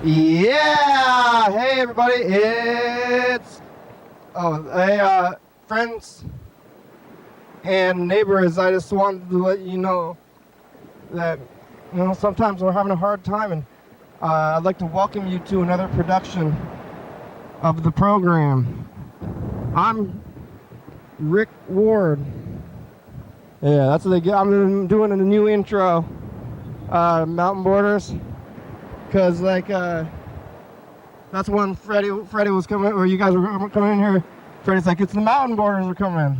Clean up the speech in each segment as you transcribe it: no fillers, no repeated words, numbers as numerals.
Yeah! Hey everybody, it's hey friends and neighbors. I just wanted to let you know that sometimes we're having a hard time, and I'd like to welcome you to another production of the program. I'm Rick Ward. Yeah, that's what they get. I'm doing a new intro, Mountain Borders. Because that's when Freddie was coming, or you guys were coming in here. Freddie's like, it's the Mountain Borders are coming.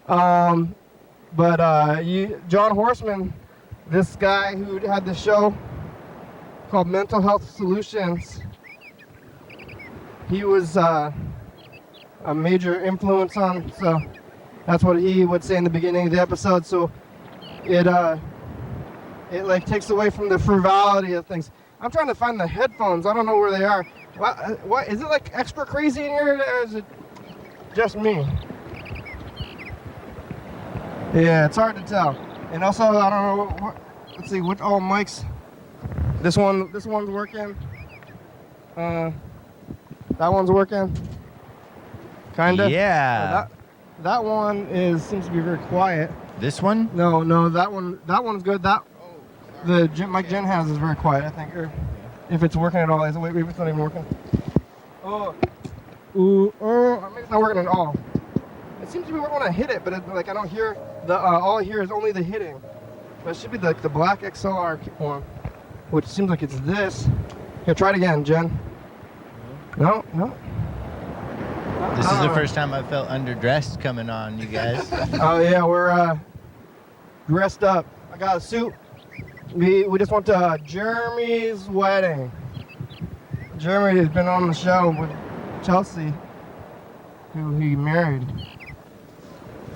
John Horseman, this guy who had the show called Mental Health Solutions, he was a major influence on. So that's what he would say in the beginning of the episode. So it like takes away from the frivolity of things. I'm trying to find the headphones. I don't know where they are. What is it like extra crazy in here, or is it just me? Yeah, it's hard to tell. And also, I don't know. Let's see. What all mics? This one's working. That one's working. Kinda. Yeah. That one seems to be very quiet. This one? No. That one's good. The mic Jen has is very quiet, I think, or if it's working at all. Wait, it's not even working. Maybe it's not working at all. It seems to be working when I hit it, but I don't hear all I hear is only the hitting. But it should be the black XLR one, which seems like it's this. Here, try it again, Jen. No. This is the first time I felt underdressed coming on, you guys. Oh yeah, we're dressed up. I got a suit. We just went to Jeremy's wedding. Jeremy has been on the show with Chelsea, who he married.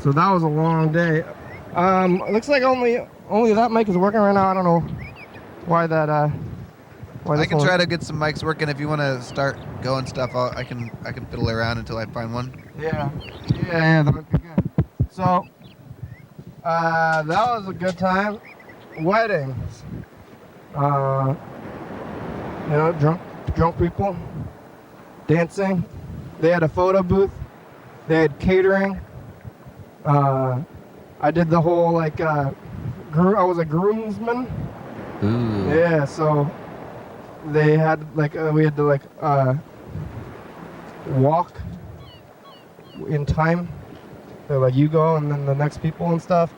So that was a long day. Looks like only that mic is working right now. I don't know why that. I can try to get some mics working if you want to start going stuff. I can fiddle around until I find one. Yeah, that might be good. So that was a good time. Weddings, drunk people dancing. They had a photo booth. They had catering. I did the whole I was a groomsman. Ooh. Yeah, so they had we had to walk in time. They're like, you go and then the next people and stuff.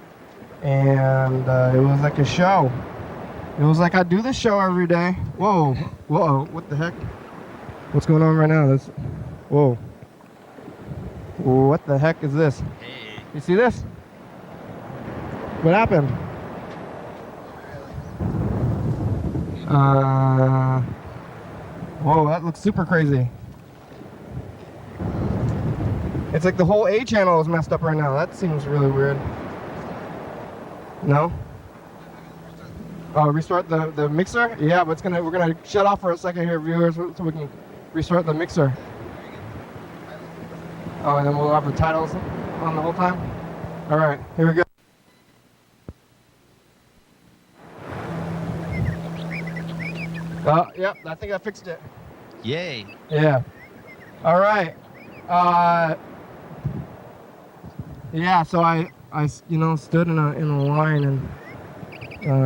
And it was like a show. It was like I do this show every day. Whoa, what the heck? What's going on right now? Whoa. What the heck is this? Hey. You see this? What happened? Whoa, that looks super crazy. It's like the whole A channel is messed up right now. That seems really weird. No? Oh, restart the mixer? Yeah, but we're gonna shut off for a second here, viewers, so we can restart the mixer. Oh, and then we'll have the titles on the whole time? Alright, here we go. Yep, I think I fixed it. Yay. Yeah. Alright. Yeah, so I stood in a line, and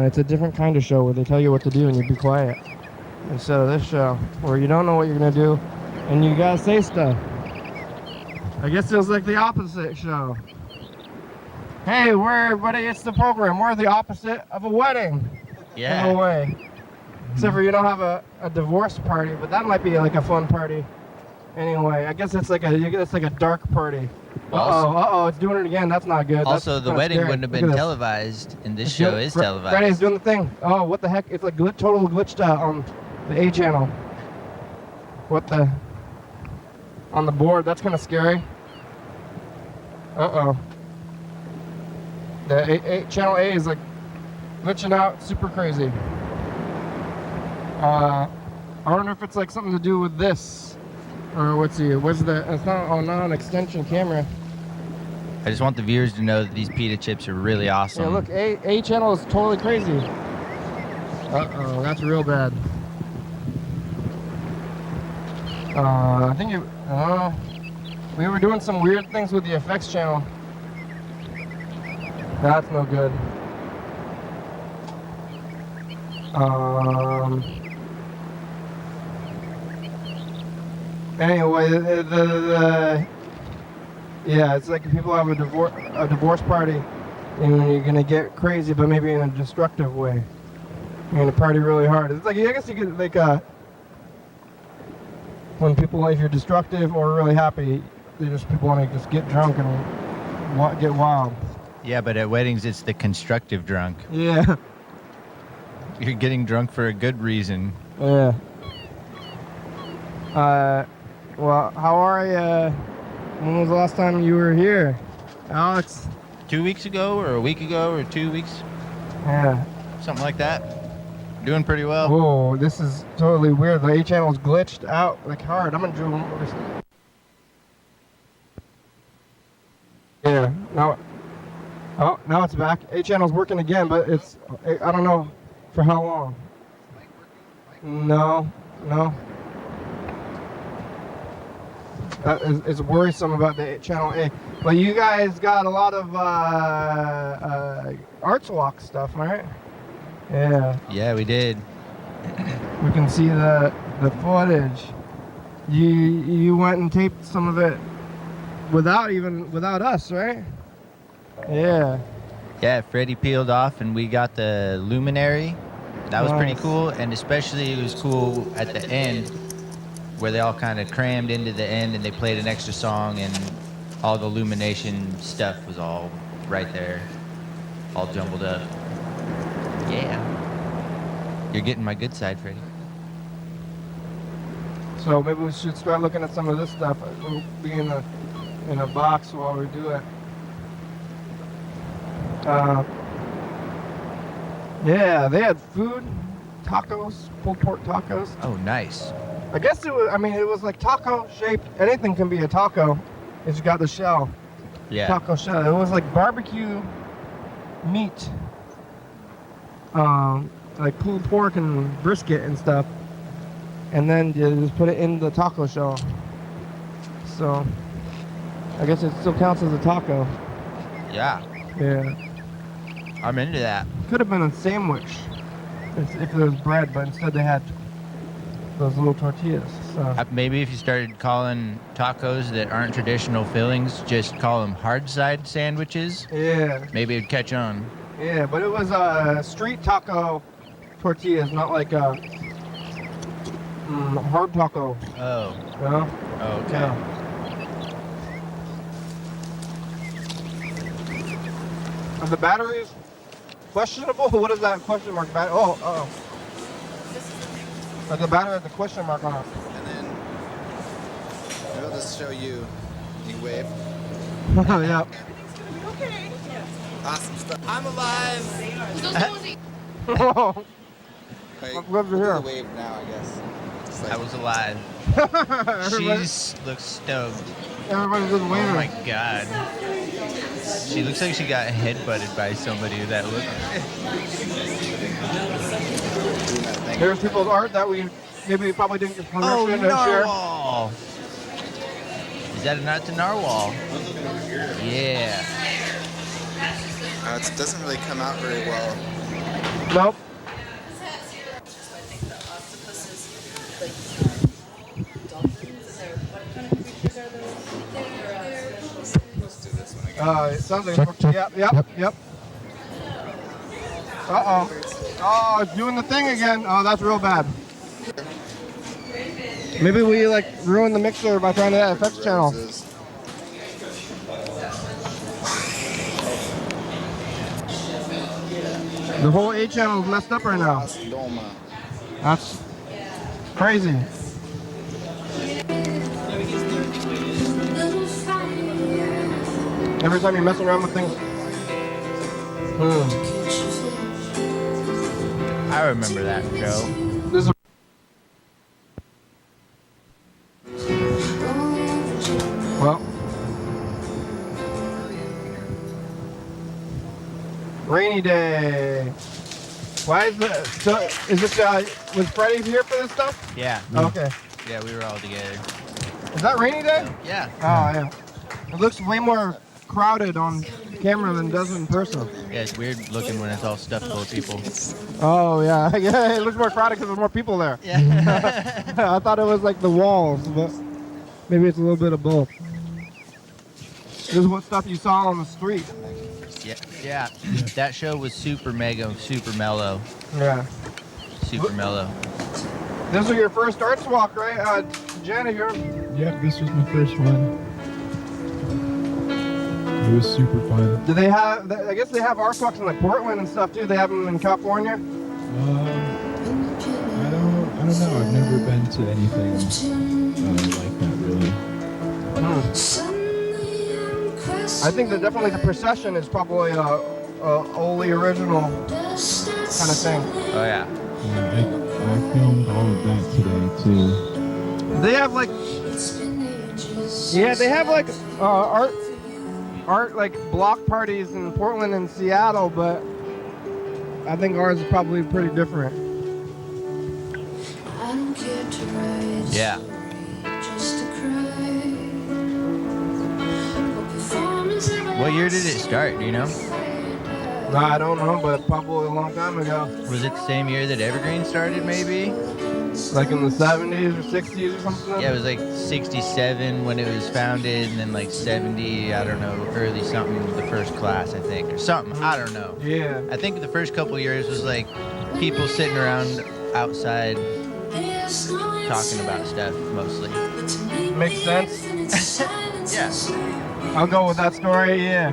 it's a different kind of show where they tell you what to do and you be quiet, instead of this show where you don't know what you're gonna do and you gotta say stuff. I guess it was like the opposite show. Hey, everybody, it's the program. We're the opposite of a wedding. Yeah. In a way. Except for you don't have a divorce party, but that might be like a fun party. Anyway, I guess it's like a dark party. It's doing it again. That's not good. Also, the wedding scary. wouldn't have been televised, and this show is televised. Freddy's doing the thing. Oh, what the heck? It's like total glitched out on the A channel. On the board. That's kind of scary. The channel A is like glitching out, super crazy. I wonder if it's like something to do with this. Or it's not an extension camera. I just want the viewers to know that these pita chips are really awesome. Yeah, look, A channel is totally crazy. Uh-oh, that's real bad. I think we were doing some weird things with the effects channel. That's no good. Anyway, yeah, it's like if people have a divorce party, and you're gonna get crazy, but maybe in a destructive way. You're gonna party really hard. It's like, I guess you could, like, when people, if you're destructive or really happy, people want to just get drunk and get wild. Yeah, but at weddings, it's the constructive drunk. Yeah. You're getting drunk for a good reason. Yeah. Well, how are you? When was the last time you were here, Alex? 2 weeks ago, or a week ago, or 2 weeks? Yeah. Something like that. Doing pretty well. Whoa, this is totally weird. The A channel's glitched out like hard. I'm gonna do. Yeah. Now. Oh, now it's back. A channel's working again, but it's. I don't know for how long. No. It's worrisome about the channel A. But you guys got a lot of Arts Walk stuff, right? Yeah. Yeah, we did. We can see the footage. You went and taped some of it without us, right? Yeah. Yeah, Freddie peeled off and we got the luminary. That was pretty cool, and especially it was cool at the end where they all kind of crammed into the end and they played an extra song and all the illumination stuff was all right there, all jumbled up. Yeah. You're getting my good side, Freddie. So maybe we should start looking at some of this stuff. We'll be in a box while we do it. Yeah, they had food, tacos, pulled pork tacos. Oh, nice. I guess it was like taco shaped. Anything can be a taco. It's got the shell. Yeah. Taco shell. It was like barbecue meat. Like pulled pork and brisket and stuff. And then you just put it in the taco shell. So, I guess it still counts as a taco. Yeah. Yeah. I'm into that. Could have been a sandwich if there was bread, but instead they had those little tortillas. So. Maybe if you started calling tacos that aren't traditional fillings, just call them hard side sandwiches. Yeah. Maybe it'd catch on. Yeah, but it was street taco tortillas, not like hard taco. Oh. You know? Oh, okay. Yeah. Are the batteries questionable? What is that question mark? Oh. Like the battery has a question mark on it. And then it'll just show you. You wave. Yeah. Okay. Awesome stuff. I'm alive. Oh. Wait, I'm glad you're we'll do here. the wave now, I guess. It's like, I was alive. Everybody- She looks stoked. Everybody's just Oh waving. my god. She looks like she got headbutted by somebody that looked. doing that thing. There's people's art that we probably didn't get permission to share. narwhal! Is that an art to narwhal? Yeah. It doesn't really come out very well. Nope. It sounds like Yep. Uh-oh. Oh, it's doing the thing again. Oh, that's real bad. Maybe we ruined the mixer by trying that effects channel. The whole A channel is messed up right now. That's crazy. Every time you mess around with things. I remember that show. This is well. Rainy day. Why is that? So, is this was Freddie here for this stuff? Yeah. Okay. Yeah, we were all together. Is that rainy day? Yeah. Oh, yeah. It looks way more crowded on camera than it does in person. Yeah, it's weird looking when it's all stuffed full of people. Oh, yeah. Yeah, it looks more crowded because there's more people there. Yeah. I thought it was like the walls, but maybe it's a little bit of both. This is what stuff you saw on the street. Yeah. That show was super mega, super mellow. Yeah. Super mellow. This was your first arts walk, right? Jen, if you're... Yep, this was my first one. It was super fun. Do they have, I guess they have arts walks in like Portland and stuff too. They have them in California? I don't know. I've never been to anything like that, really. I think that definitely the procession is probably a only original kind of thing. Oh, yeah. Yeah, I filmed all of that today, too. They have like, yeah, they have like art like block parties in Portland and Seattle, but I think ours is probably pretty different. Yeah. What year did it start, do you know? No, I don't know, but probably a long time ago. Was it the same year that Evergreen started, maybe? Like in the 70s or 60s or something? Yeah, it was like 67 when it was founded, and then like 70, I don't know, early something, the first class, I think, or something. I don't know. Yeah. I think the first couple years was like people sitting around outside talking about stuff, mostly. Makes sense? Yeah. I'll go with that story, yeah.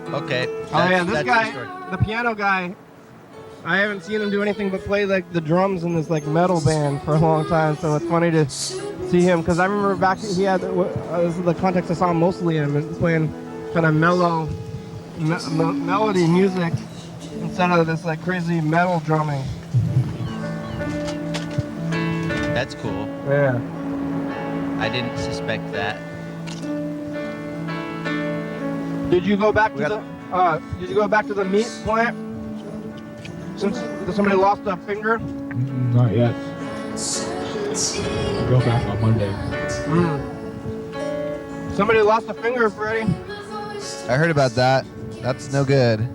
Okay. Oh yeah, this that's guy, the story. the piano guy, I haven't seen him do anything but play like the drums in this like metal band for a long time, so it's funny to see him, because I remember back, he had, this is the context I saw him mostly in, playing kind of mellow melody music instead of this like crazy metal drumming. That's cool. Yeah. I didn't suspect that. Did you go back to the meat plant since somebody lost a finger? Not yet. I'll go back on Monday. Somebody lost a finger, Freddie. I heard about that. That's no good.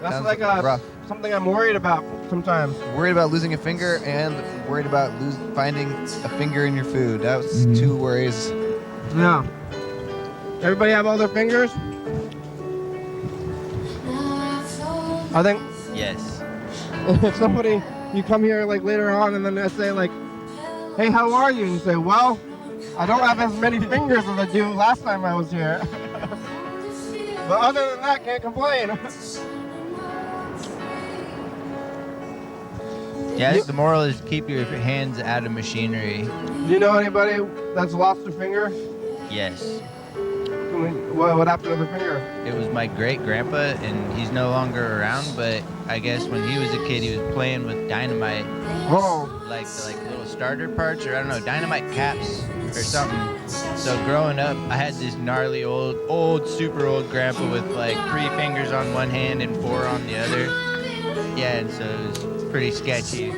That's Sounds like rough. something I'm worried about sometimes. Worried about losing a finger and worried about finding a finger in your food. That was two worries. Yeah. Everybody have all their fingers? I think Yes. if somebody, you come here like later on and then they say like, hey, how are you? And you say, well, I don't have as many fingers as I do last time I was here. But other than that, can't complain. Yeah, I think the moral is keep your hands out of machinery. Do you know anybody that's lost a finger? Yes. What happened to the finger? It was my great-grandpa, and he's no longer around, but I guess when he was a kid, he was playing with dynamite. Whoa. Like little starter parts, or I don't know, dynamite caps or something. So growing up, I had this gnarly old, super old grandpa with like 3 fingers on one hand and 4 on the other. Yeah, and so it was pretty sketchy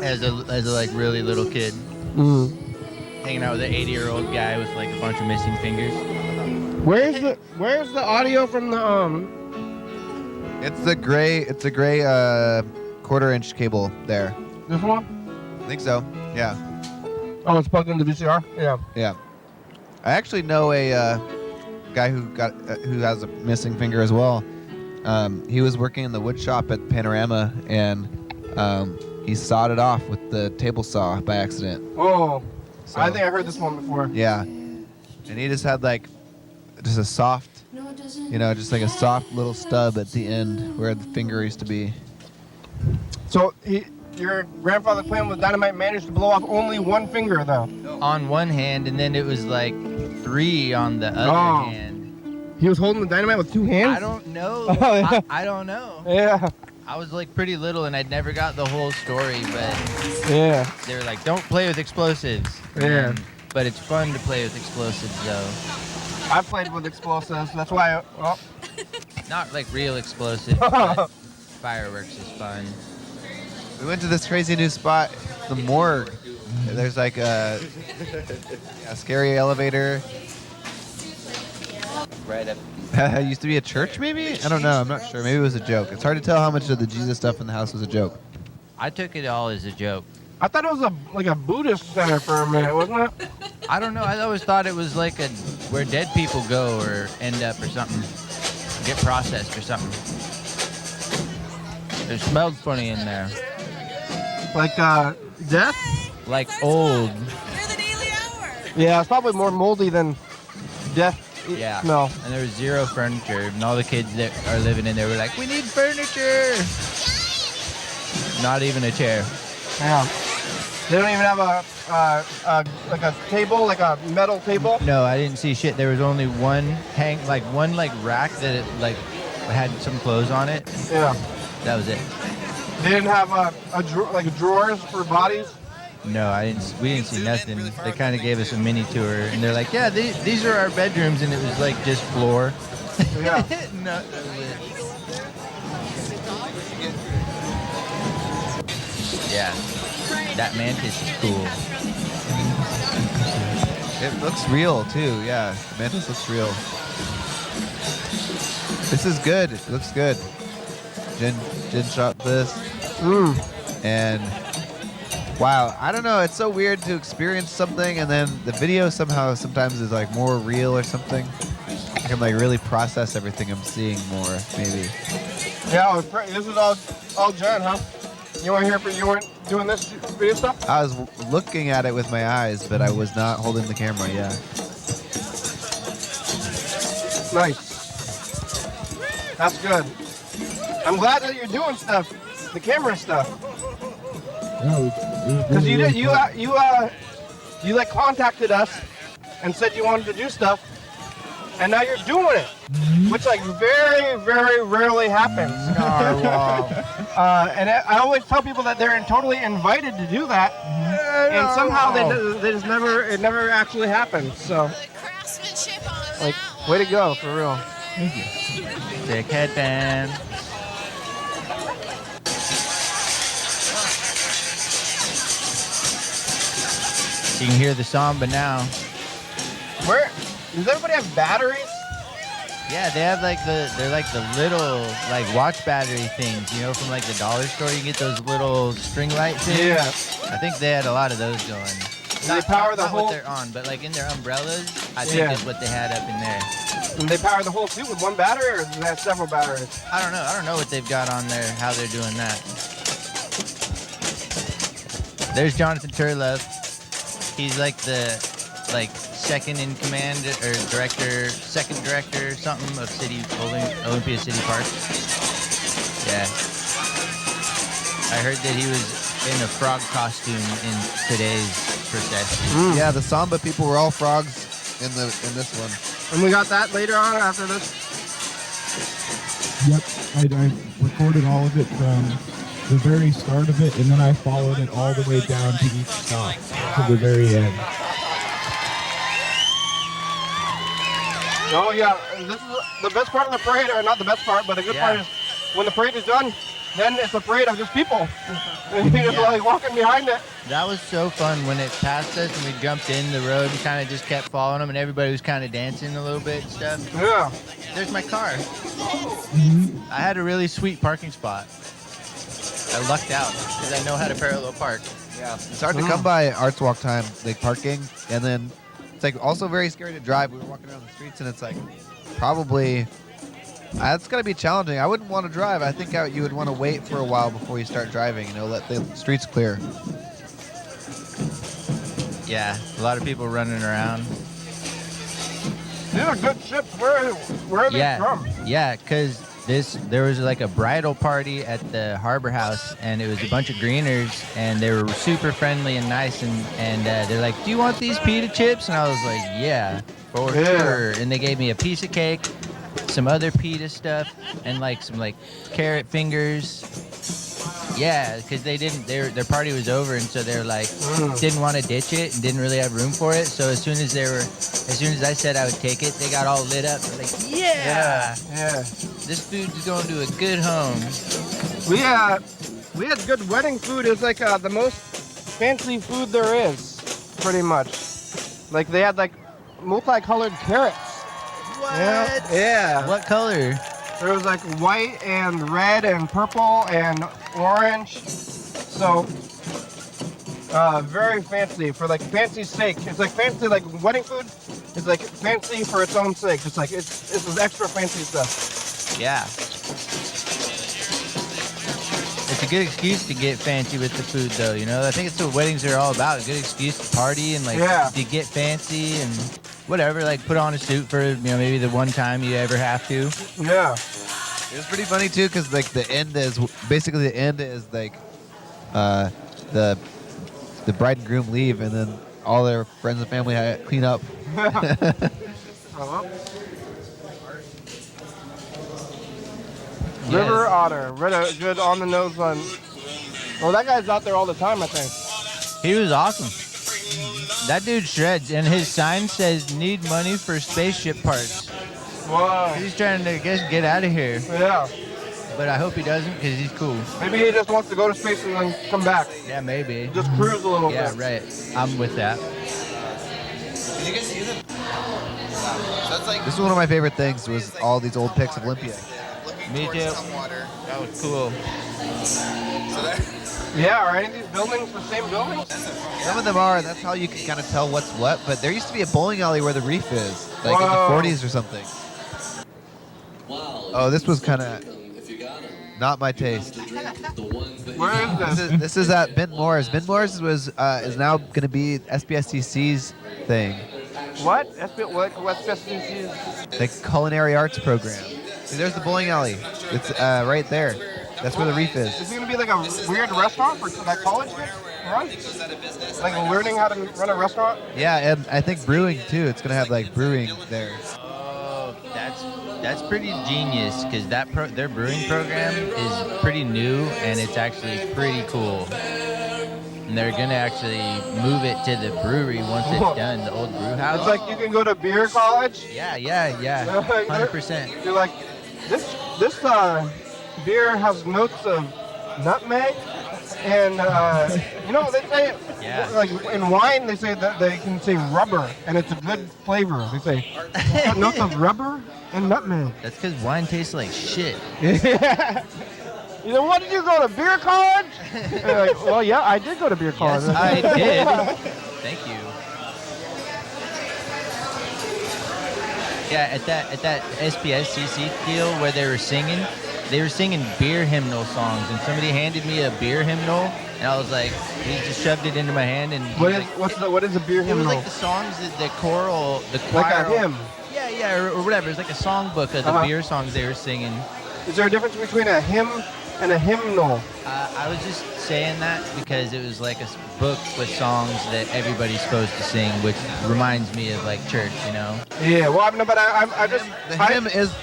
as a like really little kid. Hanging out with an 80-year-old guy with like a bunch of missing fingers. Where's the audio from the It's a gray 1/4-inch cable there. this one? I think so. Yeah. Oh, it's plugged into VCR? Yeah. Yeah. I actually know a guy who has a missing finger as well. He was working in the wood shop at Panorama, and he sawed it off with the table saw by accident. Oh, So, I think I heard this one before. Yeah. And he just had like just a soft, just like a soft little stub at the end where the finger used to be. So your grandfather playing with dynamite managed to blow off only one finger though. On one hand, and then it was like 3 on the other hand. He was holding the dynamite with 2 hands? I don't know. Oh, yeah. I don't know. Yeah. I was like pretty little, and I'd never got the whole story, but Yeah. they were like, don't play with explosives. Yeah. But it's fun to play with explosives, though. I played with explosives. That's why. Not like real explosives, but fireworks is fun. We went to this crazy new spot, the morgue. There's like a scary elevator. Right up. It used to be a church, maybe? I don't know. I'm not sure. Maybe it was a joke. It's hard to tell how much of the Jesus stuff in the house was a joke. I took it all as a joke. I thought it was like a Buddhist center for a minute, wasn't it? I don't know. I always thought it was like where dead people go or end up or something. Get processed or something. It smelled funny in there. Like death? Like old. You're the Daily Hour. Yeah, it's probably more moldy than death Yeah. smell. And there was zero furniture. And all the kids that are living in there were like, we need furniture. Not even a chair. Yeah. They don't even have like a table, like a metal table. No, I didn't see shit. There was only one rack that it, like had some clothes on it. Yeah. That was it. They didn't have like drawers for bodies. No, we didn't see nothing. They kind of gave us a mini tour, and they're like, yeah, these are our bedrooms, and it was like just floor. Yeah. No, that was it. Yeah, that mantis is cool. It looks real too. Yeah, Mantis looks real. This is good. It looks good. Jen shot this, and wow, I don't know. It's so weird to experience something, and then the video sometimes is like more real or something. I can like really process everything I'm seeing more, maybe. Yeah, this is all Jen, huh? You weren't doing this video stuff? I was looking at it with my eyes, but I was not holding the camera. Yeah. Nice. That's good. I'm glad that you're doing stuff, the camera stuff. No, Because you like contacted us and said you wanted to do stuff, and now you're doing it, which like very, very rarely happens. And I always tell people that they're totally invited to do that, and somehow they just it never actually happens. So, The craftsmanship on like, that way one. to go, for real. Sick headband. You can hear the samba now. Where does everybody have batteries? Yeah, they have they're like the little like watch battery things, you know, from like the dollar store. You get those little string light things. Yeah. I think they had a lot of those going. They power the not whole. what they're on, but like in their umbrellas, I think Yeah. is what they had up in there. And they power the whole suit with one battery, or do they have several batteries? I don't know. I don't know what they've got on there, how they're doing that. There's Jonathan Turlove. He's like the second in command or second director something of Olympia City Park. Yeah. I heard that he was in a frog costume in today's procession. Yeah, the Samba people were all frogs in this one. And we got that later on after this. Yep, I recorded all of it from the very start of it, and then I followed it all the way down to each stop to the very end. Oh yeah, and this is the best part of the parade, or not the best part, but the good part is when the parade is done, then it's a parade of just people. And you're just like walking behind it. That was so fun when it passed us and we jumped in the road and kind of just kept following them and everybody was kind of dancing a little bit and stuff. Yeah. There's my car. I had a really sweet parking spot. I lucked out because I know how to parallel park. Yeah, it's hard to come by Arts Walk time, like parking, and then it's like also very scary to drive. We were walking around the streets, and it's like probably that's gotta be challenging. I wouldn't want to drive. I think you would want to wait for a while before you start driving. You know, let the streets clear. Yeah, a lot of people running around. These are good ships. Where are they from? Yeah, because there was like a bridal party at the Harbor House, and it was a bunch of greeners, and they were super friendly and nice, and they're like, "Do you want these pita chips?" And I was like, "Yeah, for sure." And they gave me a piece of cake, some other pita stuff, and like some like carrot fingers. Yeah, because their party was over, and so they're like, didn't want to ditch it and didn't really have room for it. So as soon as I said I would take it, they got all lit up. They're like, yeah, this food's going to a good home. We had good wedding food. It was like the most fancy food there is, pretty much. Like they had like multicolored carrots. What? Yeah. What color? There was like white and red and purple and orange. So, very fancy for like fancy steak. It's like fancy like wedding food. It's like fancy for its own sake. It's like it's extra fancy stuff. Yeah. It's a good excuse to get fancy with the food, though. You know, I think it's what weddings are all about. A good excuse to party and like to get fancy and whatever. Like put on a suit for maybe the one time you ever have to. Yeah. It was pretty funny too, because like the end is like the bride and groom leave, and then all their friends and family had to clean up. River otter, good on the nose one. Well, that guy's out there all the time, I think. He was awesome. That dude shreds, and his sign says "Need money for spaceship parts." Wow. He's trying to get out of here, Yeah. but I hope he doesn't because he's cool. Maybe he just wants to go to space and then come back. Yeah, maybe. Just cruise a little Yeah, bit. right. I'm with that. Did you guys see that? This is one of my favorite things. Was all these old pics of Olympia. Me too. That was cool. Yeah, are any of these buildings the same buildings? Some of them are. That's how you can kind of tell what's what. But there used to be a bowling alley where the reef is, like in the Whoa. 40s or something. Oh, this was kind of not my taste. Where is this? This is at Ben Moore's. Ben Moore's is now going to be SPSTC's thing, What? What's SPSTC's? the culinary arts program. See, there's the bowling alley. It's right there. That's where the reef Is is. it going to be like a weird restaurant for that college kid? Right? Like learning how to run a restaurant? Yeah, and I think brewing too. It's going to have like brewing there. Oh, that's pretty genius because their brewing program is pretty new and it's actually pretty cool. And they're gonna actually move it to the brewery once it's done, the old brew house. It's like you can go to beer college. Yeah, 100%. You're like, this beer has notes of nutmeg, and they say like in wine they say that they can say rubber, and it's a good flavor. They say notes of rubber and nutmeg. That's because wine tastes like shit. Yeah. You know, what did you go to beer college? And you're like, well, yeah, I did go to beer college. Yes, I did. Thank you. Yeah, at that SPSCC deal where they were singing beer hymnal songs, and somebody handed me a beer hymnal, and I was like, he just shoved it into my hand, and What is a beer it was hymnal? like the songs that the choir. Like a hymn. Yeah, or whatever. It's like a songbook of the beer songs they were singing. Is there a difference between a hymn and a hymnal? I was just saying that because it was like a book with songs that everybody's supposed to sing, which reminds me of like church, you know? Yeah, well, but I just...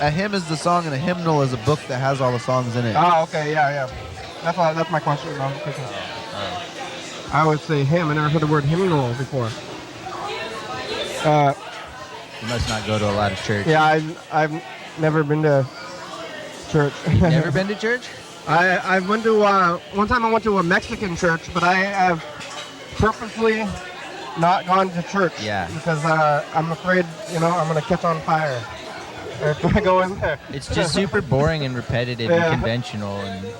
A hymn is the song, and a hymnal is a book that has all the songs in it. Oh, okay, yeah. That's my question. I would say hymn. I never heard the word hymnal before. You must not go to a lot of church. Yeah, I've never been to church. Never been to church? I went to one time I went to a Mexican church, but I have purposely not gone to church. Yeah. Because I'm afraid, I'm gonna catch on fire if I go in there. It's just super boring and repetitive and conventional, and Is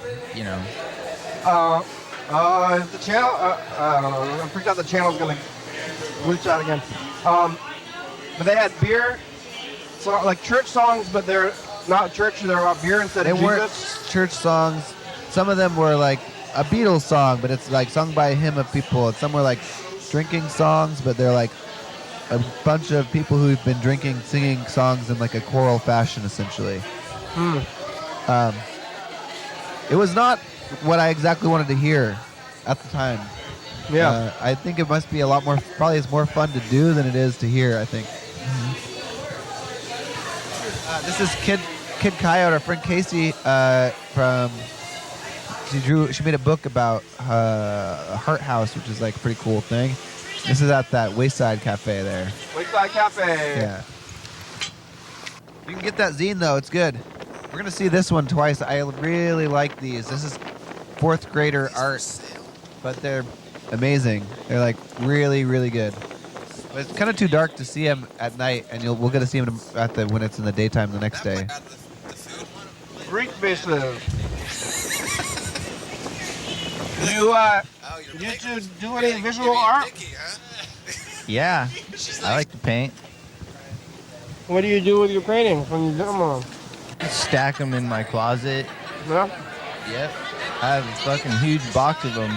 the channel? I don't know. I'm freaked out. The channel's gonna glitch out again. But they had beer, like church songs, but they're not church. They're about beer instead of They weren't Jesus. church songs. Some of them were like a Beatles song, but it's like sung by a hymn of people. And some were like drinking songs, but they're like a bunch of people who've been drinking, singing songs in like a choral fashion, essentially. It was not what I exactly wanted to hear at the time. Yeah. I think it must be a lot more, probably it's more fun to do than it is to hear, I think. This is Kid Coyote, our friend Casey she made a book about Heart House, which is like a pretty cool thing. This is at that Wayside Cafe there. Wayside Cafe. Yeah. You can get that zine though, it's good. We're gonna see this one twice. I really like these. This is fourth grader art, but they're amazing. They're like really, really good. But it's kind of too dark to see them at night, and we'll get to see them when it's in the daytime the next day. Greek faces. You two do any visual art? Yeah, I like to paint. What do you do with your paintings when you do them? Stack them in my closet. Yeah? Yep. I have a fucking huge box of them.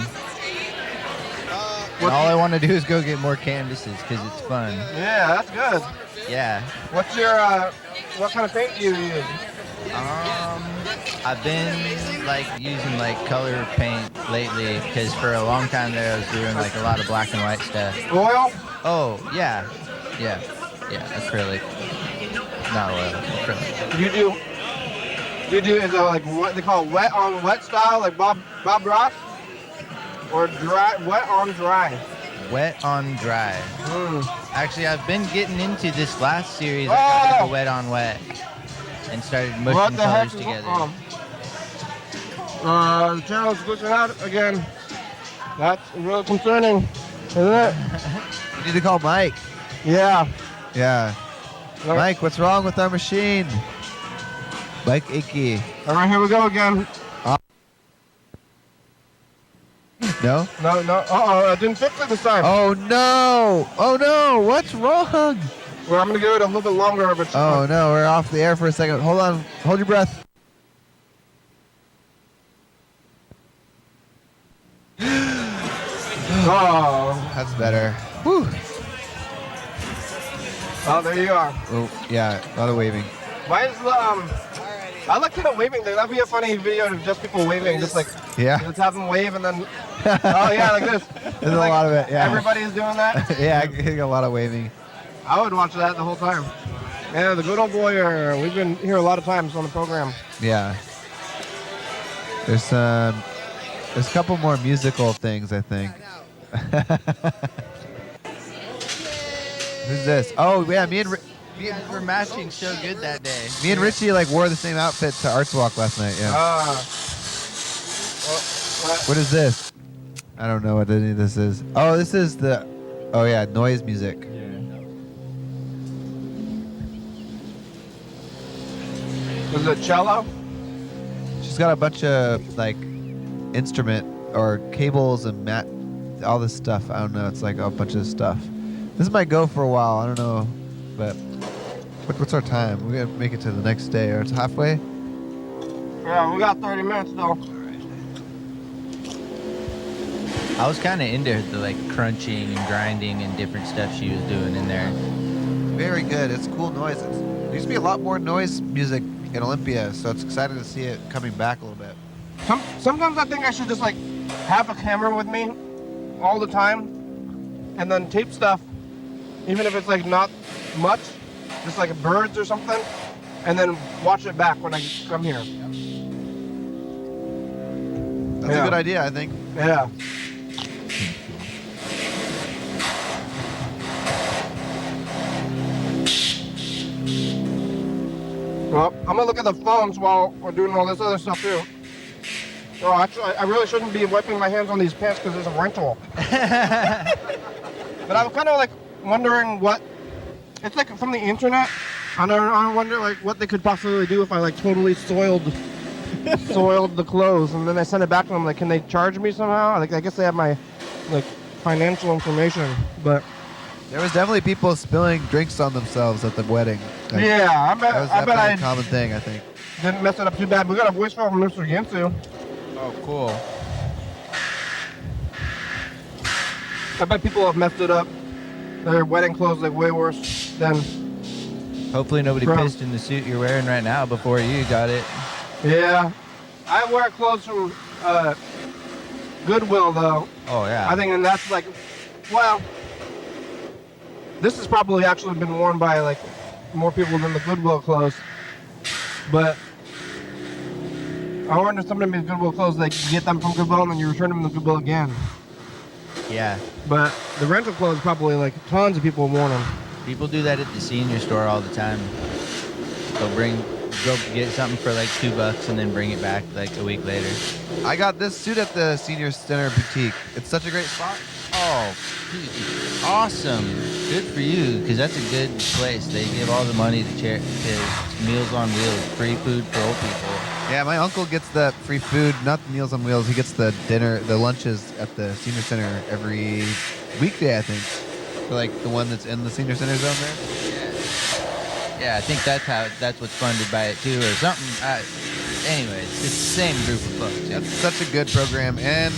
And all I want to do is go get more canvases because it's fun. Yeah, that's good. Yeah. What's your, what kind of paint do you use? I've been like using like color paint lately because for a long time there I was doing like a lot of black and white stuff. Oil? Oh, yeah. Yeah. Yeah, acrylic. Not oil, acrylic. You do, is it like what they call wet on wet style, like Bob Ross? Or dry, wet on dry? Wet on dry. Actually, I've been getting into this last series. Oh! I got the wet on wet and started What mushing the heck colors is together. The channel's glitching out again. That's really concerning, isn't it? You need to call Mike. Yeah. Yeah. Mike, what's wrong with our machine? Mike Icky. All right, here we go again. No? No. Uh-oh, I didn't fix it this time. Oh no! Oh no! What's wrong? Well, I'm gonna give it a little bit longer of a Oh no, we're off the air for a second. Hold on. Hold your breath. Oh. That's better. Whew. Oh, there you are. Oh, yeah, a lot of waving. Why is the I like the waving thing. That'd be a funny video of just people waving, just like Yeah. just have them wave and then oh yeah, like this. There's a Like, lot of it, yeah. Everybody's doing that. Yeah, getting a lot of waving. I would watch that the whole time. Yeah, the good old boy. We've been here a lot of times on the program. Yeah. There's a couple more musical things, I think. Who's this? Oh yeah, me and We're matching so good that day. Richie like wore the same outfit to Arts Walk last night. Yeah. What is this? I don't know what any of this is. Oh, this is the. Oh yeah, noise music. Was it cello? She's got a bunch of like instrument or cables and all this stuff. I don't know. It's like a bunch of stuff. This might go for a while. I don't know, but what's our time? We're gonna make it to the next day, or it's halfway. Yeah, we got 30 minutes though. I was kind of into the like crunching and grinding and different stuff she was doing in there. Very good. It's cool noise. There used to be a lot more noise music in Olympia, so it's exciting to see it coming back a little bit. Sometimes I think I should just like have a camera with me all the time, and then tape stuff, even if it's like not much, just like birds or something, and then watch it back when I come here. That's a good idea, I think. Yeah. Well, I'm gonna look at the phones while we're doing all this other stuff too. Oh, actually, I really shouldn't be wiping my hands on these pants because there's a rental. But I'm kind of like wondering what it's like from the internet. I wonder like what they could possibly do if I like totally soiled the clothes and then I send it back to them. Like, can they charge me somehow? Like, I guess they have my like financial information, but. There was definitely people spilling drinks on themselves at the wedding. Like, Yeah, that was a common thing, I think. Didn't mess it up too bad. We got a voicemail from Mr. Ginsu. Oh, cool. I bet people have messed it up. Their wedding clothes like way worse than. Hopefully nobody Bro. pissed in the suit you're wearing right now before you got it. Yeah, I wear clothes from Goodwill though. Oh, yeah. I think, and that's like, well, this has probably actually been worn by like more people than the Goodwill clothes. But I wonder if somebody makes Goodwill clothes, like you get them from Goodwill and then you return them to Goodwill again. Yeah. But the rental clothes, probably like tons of people have worn them. People do that at the senior store all the time. They'll bring go get something for like $2 and then bring it back like a week later. I got this suit at the Senior Center Boutique. It's such a great spot. Oh, dude, awesome! Good for you, because that's a good place. They give all the money to Meals on Wheels, free food for old people. Yeah, my uncle gets the free food, not the Meals on Wheels. He gets the lunches at the Senior Center every weekday, I think. For like the one that's in the Senior Center zone there. Yeah, I think that's what's funded by it too, or something. Anyways, it's the same group of folks. That's such a good program, and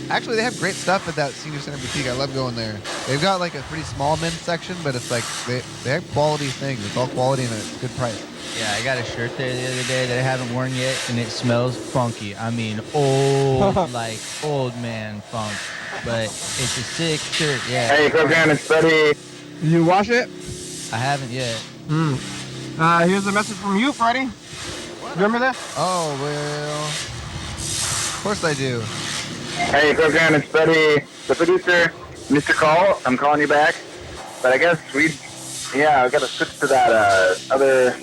actually they have great stuff at that Senior Center Boutique. I love going there. They've got like a pretty small men's section, but it's like they have quality things. It's all quality and it's a good price. Yeah, I got a shirt there the other day that I haven't worn yet, and it smells funky. I mean, old, like old man funk. But it's a sick shirt, yeah. Hey, program, it's Freddie. Did you wash it? I haven't yet. Here's a message from you, Freddie. Remember that? Oh, well, of course I do. Hey, program, it's Freddie, the producer. Mr. Call, I'm calling you back. But I guess I've got to switch to that other,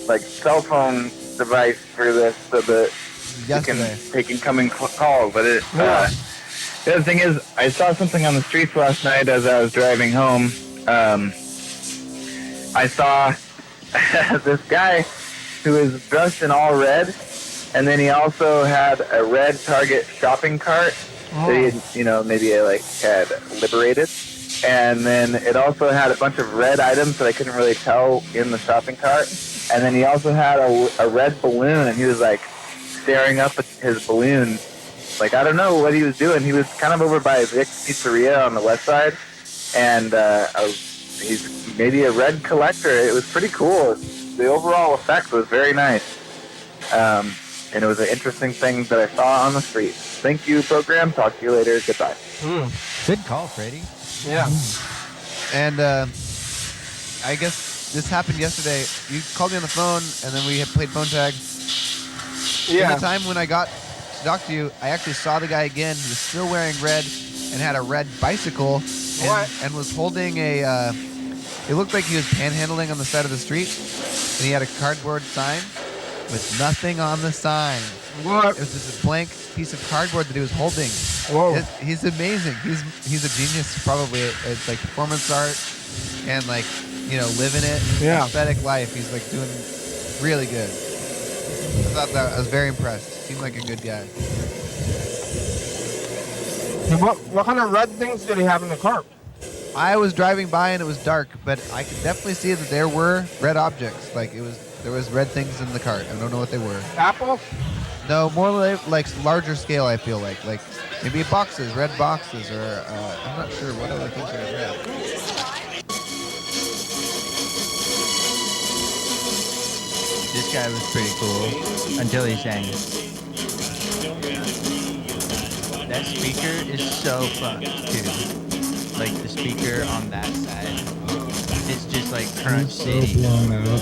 like, cell phone device for this so that you can take incoming calls. But the other thing is, I saw something on the streets last night as I was driving home. I saw this guy who was dressed in all red, and then he also had a red Target shopping cart that he had, maybe had liberated. And then it also had a bunch of red items that I couldn't really tell in the shopping cart. And then he also had a red balloon, and he was like staring up at his balloon. Like, I don't know what he was doing. He was kind of over by Vic's Pizzeria on the west side, and he's maybe a red collector. It was pretty cool. The overall effect was very nice. And it was an interesting thing that I saw on the street. Thank you, program. Talk to you later. Goodbye. Good call, Freddie. Yeah. And I guess this happened yesterday. You called me on the phone, and then we had played phone tag. Yeah. In the time when I got to talk to you, I actually saw the guy again. He was still wearing red and had a red bicycle and was holding a... it looked like he was panhandling on the side of the street, and he had a cardboard sign with nothing on the sign. What? It was just a blank piece of cardboard that he was holding. Whoa. He's amazing. He's a genius, probably. It's like performance art and like, living it. Yeah. Aesthetic life. He's like doing really good. I was very impressed. Seemed like a good guy. What kind of red things did he have in the cart? I was driving by and it was dark, but I could definitely see that there were red objects. Like there was red things in the cart. I don't know what they were. Apples? No, more like larger scale. I feel like maybe boxes, red boxes, or I'm not sure what other things are red. This guy was pretty cool until he sang. That speaker is so fucked too. Like the speaker on that side, it's just like Crunch City. So blown out.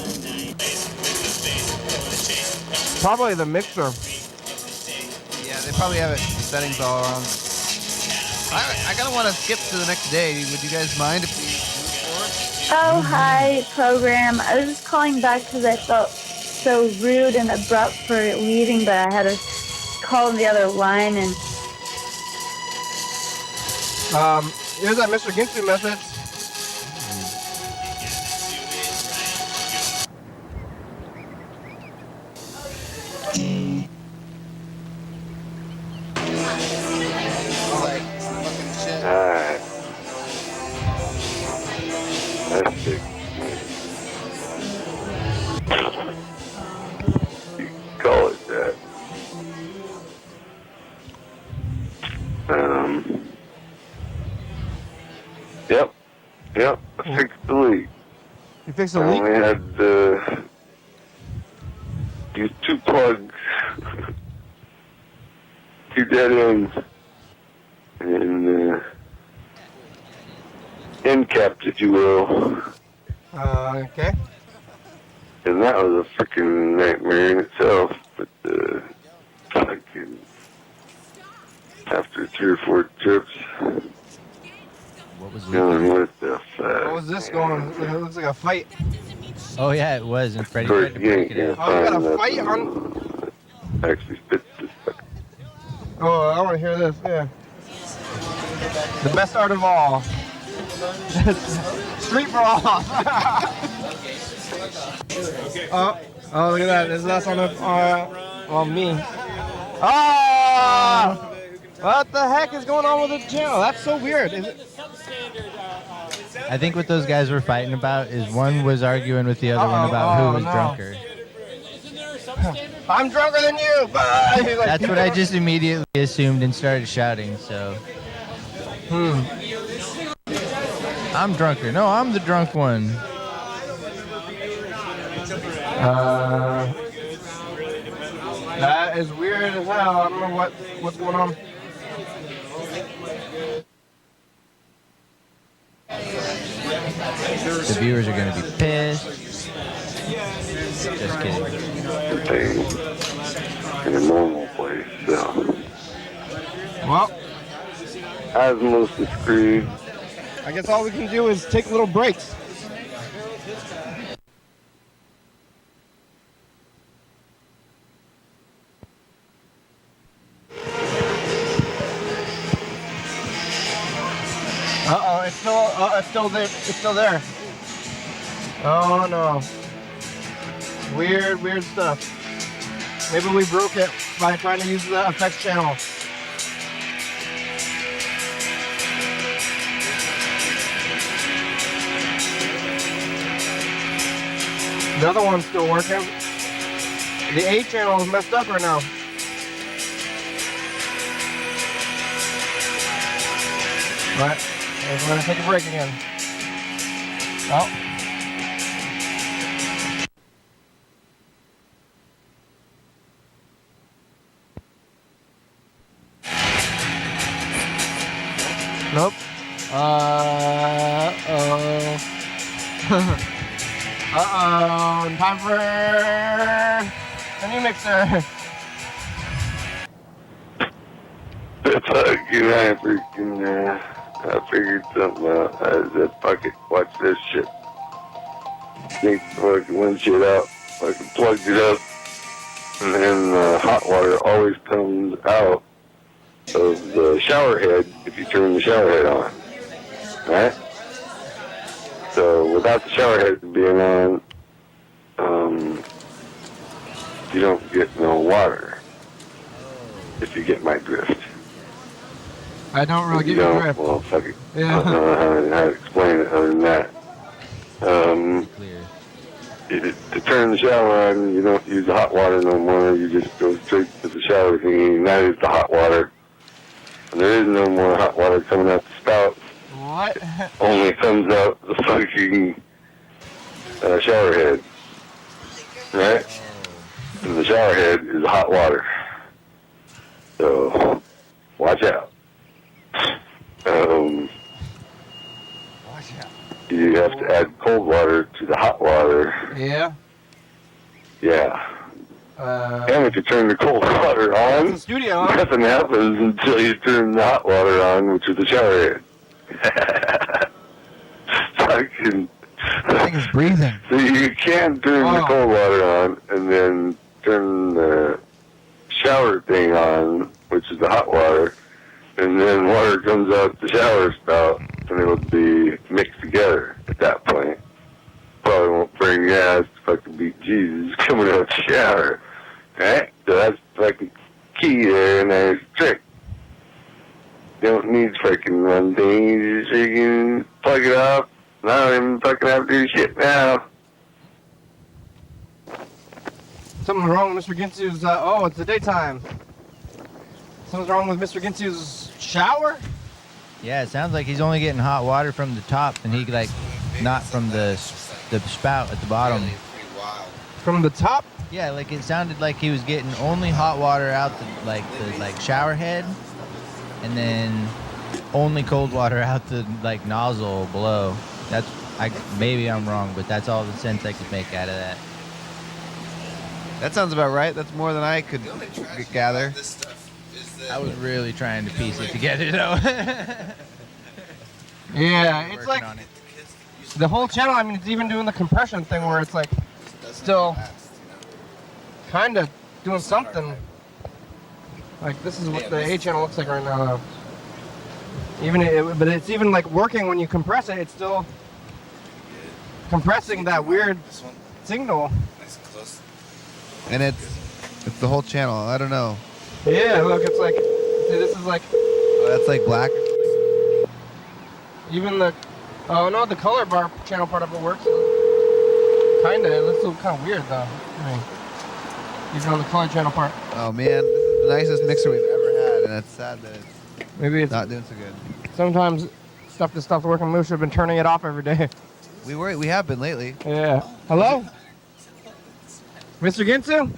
Probably the mixer. Yeah, they probably have it settings all wrong. I kind of want to skip to the next day. Would you guys mind if we move forward? Oh, hi, program. I was just calling back because I felt so rude and abrupt for leaving, but I had to call the other line and... Here's that Mr. Ginsu message. Alright. That's sick. You can call it that. Yep. I fixed the leak. You fixed the I leak? only had used 2 plugs, 2 dead ends, and end caps, if you will. Okay. And that was a freaking nightmare in itself. But fucking after 3 or 4 trips, What was dealing with the What was this going? It looks like a fight. Oh yeah, it was, and Freddie First, tried to you break ain't it gonna out. Oh, we got find a fight nothing on. actually fits this fucking. Oh, I want to hear this. Yeah. The best art of all. Street brawl. Oh, look at that. There's less on me. Ah! What the heck is going on with the channel? That's so weird. Is it? I think what those guys were fighting about is one was arguing with the other one about who was no. drunker. I'm drunker than you. Like, That's what I just immediately assumed and started shouting. So I'm drunker. No, I'm the drunk one. That is weird as hell. I don't know what's going on. The viewers are going to be pissed. Just kidding. Thing in a normal place, so. Well, I was mostly screwed. I guess all we can do is take little breaks. Uh-oh, it's still there. It's still there. Oh no. Weird stuff. Maybe we broke it by trying to use the effects channel. The other one's still working. The A channel is messed up right now. But we're gonna take a break again. Oh. Nope. Uh-oh. Uh-oh. Time for a new mixer. Fucking, I figured something out. I said, fuck it, watch this shit. Think fucking one shit out. Fucking plugged it up. And then hot water always comes out of the shower head if you turn the shower head on. Right? So without the shower head being on, you don't get no water. If you get my drift. I don't really get your drift. Well, fuck it. Yeah. I don't know how to explain it other than that. To turn the shower on, you don't use the hot water no more. You just go straight to the shower thingy, and that is the hot water. And there is no more hot water coming out the spout. What? Only comes out the fucking shower head. Right? And the shower head is hot water. So, watch out. You have to add cold water to the hot water. Yeah. Yeah. And if you turn the cold water on, the studio, huh? nothing happens until you turn the hot water on, which is the shower head. Fucking. I think it's breathing. So you can turn the cold water on and then turn the shower thing on, which is the hot water, and then water comes out the shower spout, and it'll be mixed together at that point. Probably won't bring gas to fucking beat Jesus coming out the shower. Right? So that's fucking key there, and there's a trick. You don't need fucking one thing, you just freaking plug it up. I don't even fucking have to do shit now. Something's wrong with Mr. Ginsu's, it's the daytime. Something's wrong with Mr. Ginsu's shower? Yeah, it sounds like he's only getting hot water from the top, and he not from the spout at the bottom. From the top? Yeah, like it sounded like he was getting only hot water out the shower head, and then only cold water out the nozzle below. Maybe I'm wrong, but that's all the sense I could make out of that. That sounds about right. That's more than I could gather. I was really trying to piece it together, though. Yeah, it's Working like on it. The whole channel, I mean, it's even doing the compression thing where it's like still kind of doing something. Like this is what the A channel looks like right now. But it's even like working when you compress it. It's still compressing that weird signal. And it's the whole channel. I don't know. Yeah, look, it's like, see, this is like Oh, that's like black. even the, oh no, the color bar channel part of it works. Kinda, it looks kind of weird though. I mean, even on the color channel part. Oh man, this is the nicest mixer we've ever had, and it's sad that it's Maybe it's not doing so good. sometimes stuff that stopped working. We should have been turning it off every day. We have been lately. Yeah. Hello? Mr. Ginsu?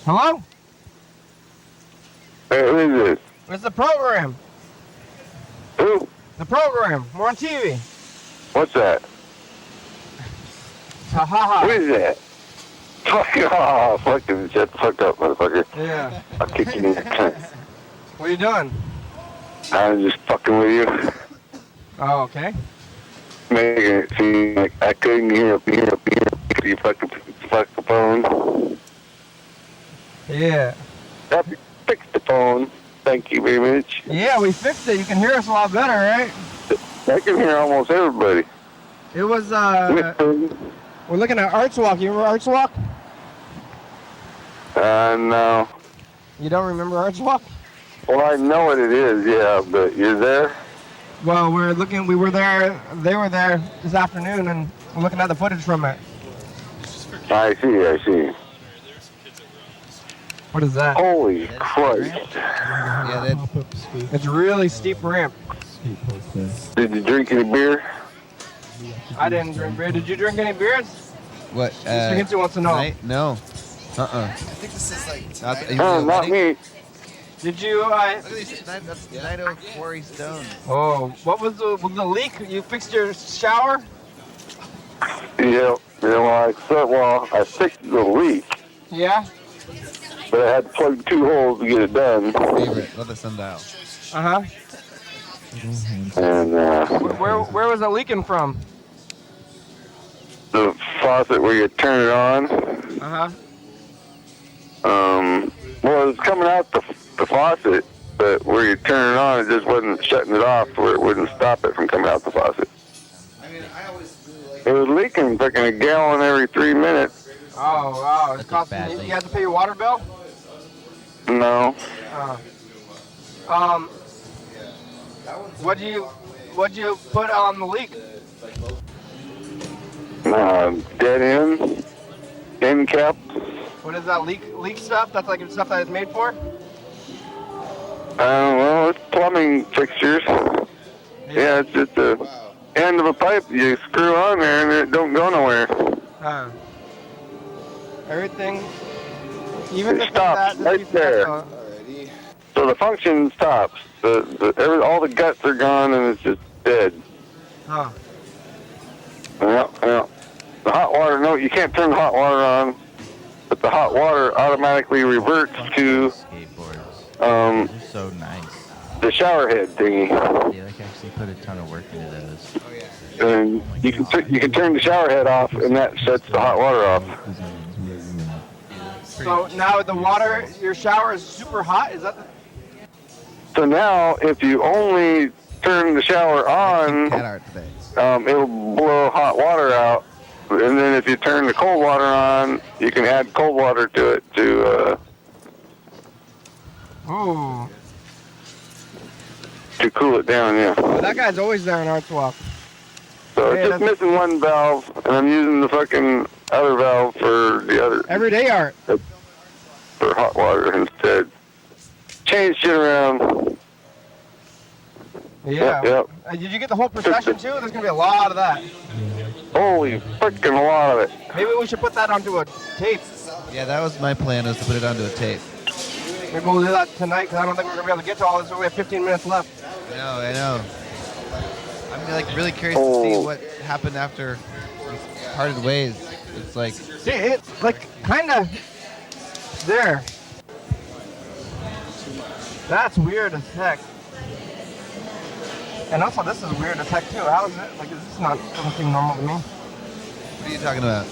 Hello? Hey, who is this? It's the program. Who? The program. We're on TV. What's that? Ha ha ha. Who is that? Fuck off. Fucking shut the fuck up, motherfucker. Yeah. I'll kick you in the cunt. What are you doing? I'm just fucking with you. Oh, okay. Making it seem like I couldn't hear you fucking fuck the phone. Yeah. Fix the phone. Thank you very much. Yeah, we fixed it. You can hear us a lot better, right? I can hear almost everybody. It was, we're looking at Arts Walk. You remember Arts Walk? No. You don't remember Arts Walk? Well, I know what it is, yeah, but you're there? Well, we were there, they were there this afternoon, and we're looking at the footage from it. I see. What is that? Holy Christ. Yeah, It's really steep ramp. Did you drink any beer? I didn't drink beer. Did you drink any beers? what? Mr. Hinton wants to know. No. I think this is like. Not me. Did you, Look at these. That's Nido Quarry Stone. oh, what was the leak? You fixed your shower? Yeah. I fixed the leak, Yeah? but I had to plug 2 holes to get it done. Favorite. Love the sundial. Uh-huh. And Where was it leaking from? the faucet where you turn it on, Uh-huh. well, it was coming out the faucet, but where you turn it on, it just wasn't shutting it off where it wouldn't stop it from coming out the faucet. It was leaking freaking a gallon every 3 minutes. Oh, wow. It's That's a costing bad you. leak. You have to pay your water bill? No. What'd you put on the leak? Dead end cap. What is that leak stuff? That's like stuff that it's made for? Well, it's plumbing fixtures. Yeah, it's just the end of a pipe you screw on there and it don't go nowhere. Everything, even It the stops right there. So the function stops. All the guts are gone and it's just dead. Huh. Yeah. The hot water, no, you can't turn the hot water on, but the hot water automatically reverts to Skateboards. They're so nice. the shower head thingy. They like actually put a ton of work into those. And you can turn the shower head off, and that sets the hot water off. So now the water, your shower is super hot? Is that So now, if you only turn the shower on, Cat art today. it'll blow hot water out. And then if you turn the cold water on, you can add cold water to it Ooh. to cool it down, yeah. Well, that guy's always there in Arts Walk. So Yeah, it's just missing one valve, and I'm using the fucking other valve for the other, Everyday art. for hot water instead. Change shit around. Yeah. Yep. Did you get the whole procession too? There's gonna be a lot of that. Holy freaking lot of it. Maybe we should put that onto a tape. Yeah, that was my plan, was to put it onto a tape. Maybe we'll do that tonight because I don't think we're gonna be able to get to all this. So we have 15 minutes left. I know. I'm like really curious to see what happened after we parted ways. It's like, See, it's like kind of there. That's weird as heck. And also, this is weird as heck too. How is it? Like, is this not something normal to me? What are you talking about?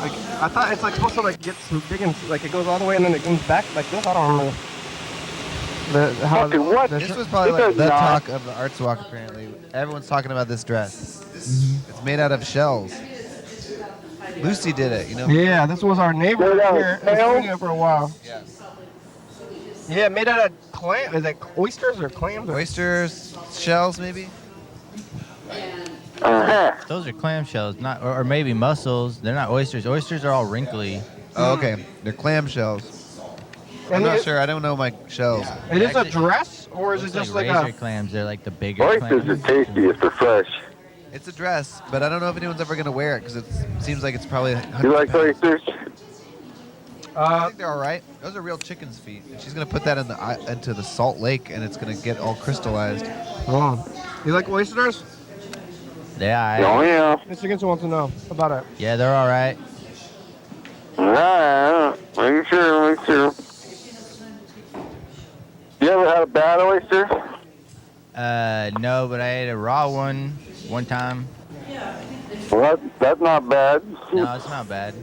Like, I thought it's like supposed to like get so big and like it goes all the way and then it comes back like this. I don't remember. This was probably like the talk of the Arts Walk. Apparently, everyone's talking about this dress. It's made out of shells. Lucy did it, you know. Yeah, this was our neighbor here in the studio for a while. Yeah. Yeah, made out of clam. Is it oysters or clams? Oysters, shells, maybe. Those are clam shells, not or maybe mussels. They're not oysters. Oysters are all wrinkly. Oh, okay. They're clam shells. I'm not sure. I don't know my shells. It is a dress, or is it just like razor a clams? They're like the bigger Oysters clams. are tasty if they're fresh. It's a dress, but I don't know if anyone's ever gonna wear it because it seems like it's probably. You like oysters? I think they're all right. Those are real chicken's feet. And she's gonna put that into the salt lake, and it's gonna get all crystallized. Oh, you like oysters? Yeah. Oh yeah. Mr. Gibson wants to know about it. Yeah, they're all right. Make sure. You ever had a bad oyster? No, but I ate a raw one time. Well, that's not bad. No, it's not bad.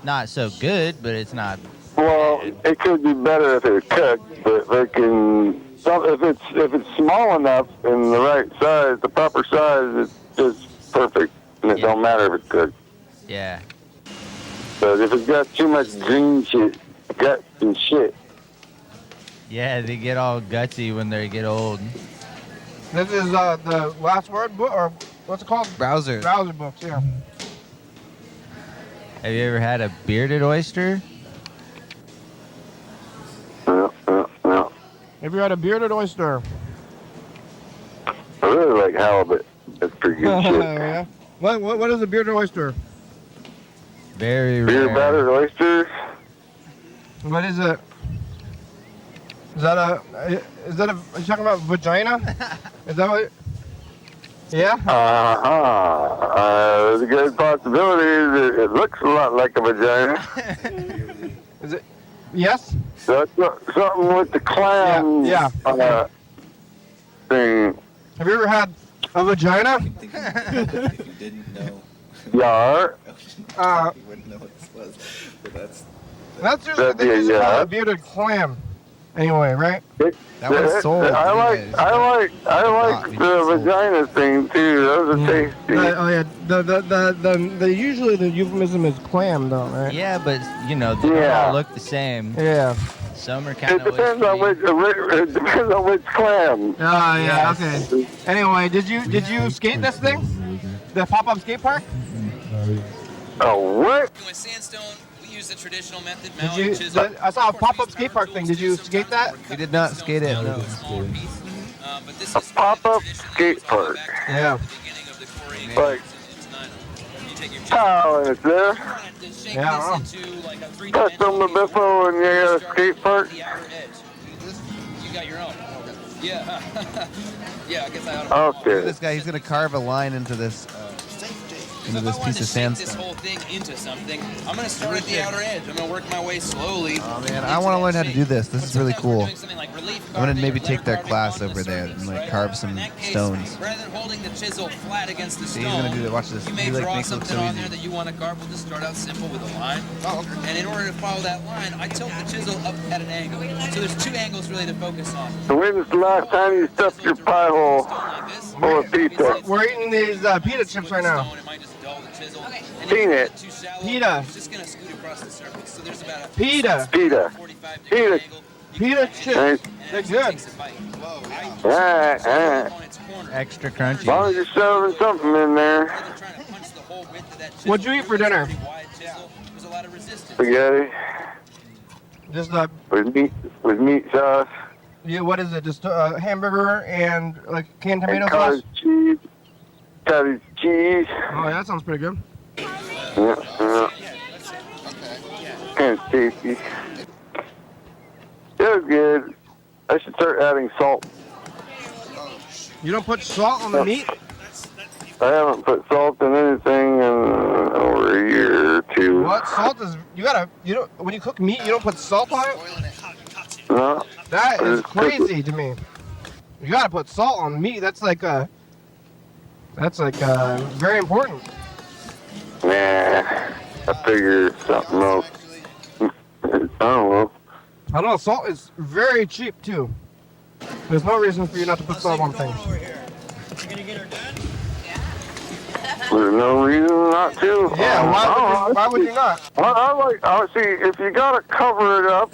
Not so good, but it's not. Well, it could be better if it's cooked, but if it's small enough and the right size, the proper size, it's perfect, and it don't matter if it's cooked. Yeah. But if it's got too much green shit, guts and shit. Yeah, they get all gutsy when they get old. This is the last word book, or what's it called? Browser. Browser books, yeah. Have you ever had a bearded oyster? No. Have you had a bearded oyster? I really like halibut. That's pretty good shit. Yeah. What is a bearded oyster? Very Beer rare. battered oysters? What is it? Is that a? Are you talking about vagina? Is that what? Yeah. There's a good possibility that it looks a lot like a vagina. Is it? Yes. That's something with the clam. Yeah. Thing. Have you ever had a vagina? If you didn't know, Yeah. you wouldn't know what this was. But That's usually they usually call it a bearded clam. Anyway, right? That was sold. I like the vagina thing too. Those are tasty. Oh yeah. The usually the euphemism is clam though, right? Yeah, but you know they don't all look the same. Yeah. Some are kind It of. depends on which clam. Oh yeah. Okay. Anyway, did you skate this thing? The pop-up skate park? Oh what? With sandstone, we use the traditional method. I saw a pop-up skate park thing. Did you skate that? We did not skate it. No. A pop-up skate park. Yeah. Like, oh, and it's there. Yeah. Custom Biffo and you got a skate park. You got your own. Yeah. Yeah, I guess I ought to. Look Okay. at this guy. He's gonna carve a line into this piece of sandstone. This whole thing into something. I'm gonna start at the outer edge. I'm gonna work my way slowly. Oh man, I want to learn how to do this. This is really cool. I'm gonna maybe take their class over there and like carve some stones. Rather than holding the chisel flat against the See, stone, he's gonna do that. Watch this. you may He like draw makes it look something so on there easy. that you want to carve. We'll just start out simple with a line. And in order to follow that line, I tilt the chisel up at an angle. So there's two angles really to focus on. So when's the last time you stuffed your pie hole full of pizza? We're eating these pita chips right now. Peanut. Pita. Just gonna scoot across the surface. So there's about a Pita. Pita. Pita. Pita chips. They're good. Alright. Extra As crunchy. long as you're shoving something in there. What'd you eat for dinner? Spaghetti Just with meat sauce. yeah, what is it? Just hamburger and like canned tomato And sauce. cottage cheese. Cottage cheese. Oh, yeah, that sounds pretty good. Yeah. Kind of tasty. It was good. I should start adding salt. You don't put salt on the meat? I haven't put salt in anything in over a year or two. What? Salt is you don't when you cook meat you don't put salt on it? No. That is crazy to me. You gotta put salt on meat. That's like very important. Nah, I figure something else. I don't know. I know salt is very cheap too. There's no reason for you not to put salt on things. There's no reason not to. Yeah, why would you not? I see, if you gotta cover it up,